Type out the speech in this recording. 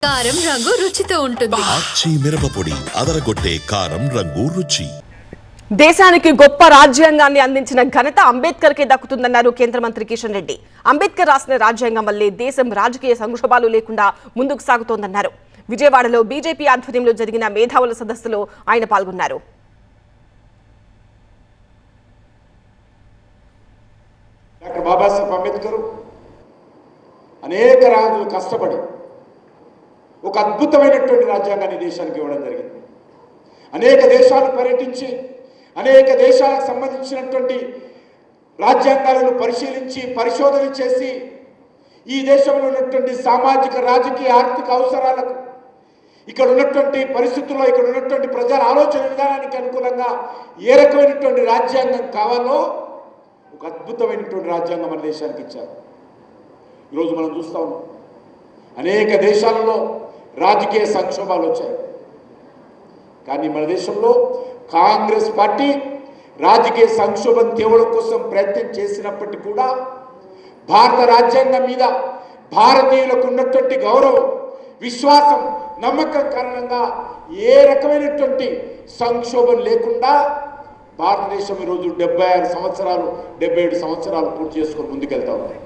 కారం రంగు రుచితో ఉంటుంది. ఆచి మిరపపొడి అదరగొట్టే కారం రంగు రుచి. దేశానికి గొప్ప రాజ్యాంగాన్ని అందించిన ఘనత అంబేద్కర్ కే దక్కుతుందన్నారు కేంద్ర మంత్రి కిషన్ రెడ్డి. అంబేద్కర్ రాసిన రాజ్యాంగం వల్లే దేశం రాజకీయ సంక్షోభాలు లేకుండా ముందుకు సాగుతోందన్నారు. విజయవాడలో బీజేపీ ఆధ్వర్యంలో జరిగిన మేధావుల సదస్సులో ఆయన పాల్గొన్నారు. డాక్టర్ బాబాసాహెబ్ అంబేద్కర్ అనేక రాజులు కష్టపడి ఒక అద్భుతమైనటువంటి రాజ్యాంగాన్ని దేశానికి ఇవ్వడం జరిగింది. అనేక దేశాలు పర్యటించి అనేక దేశాలకు సంబంధించినటువంటి రాజ్యాంగాలను పరిశీలించి పరిశోధన చేసి ఈ దేశంలో ఉన్నటువంటి సామాజిక రాజకీయ ఆర్థిక అవసరాలకు ఇక్కడ ఉన్నటువంటి పరిస్థితుల్లో ఇక్కడ ఉన్నటువంటి ప్రజల ఆలోచన విధానానికి అనుకూలంగా ఏ రకమైనటువంటి రాజ్యాంగం కావాలో ఒక అద్భుతమైనటువంటి రాజ్యాంగం మన దేశానికి ఇచ్చారు. ఈరోజు మనం చూస్తా ఉన్నాం అనేక దేశాలలో రాజకీయ సంక్షోభాలు వచ్చాయి. కానీ మన దేశంలో కాంగ్రెస్ పార్టీ రాజకీయ సంక్షోభం తేవడం కోసం ప్రయత్నం చేసినప్పటికీ కూడా భారత రాజ్యాంగం మీద భారతీయులకు ఉన్నటువంటి గౌరవం, విశ్వాసం, నమ్మకం కారణంగా ఏ రకమైనటువంటి సంక్షోభం లేకుండా భారతదేశం ఈరోజు 76 సంవత్సరాలు 77 సంవత్సరాలు పూర్తి చేసుకొని ముందుకెళ్తా ఉంది.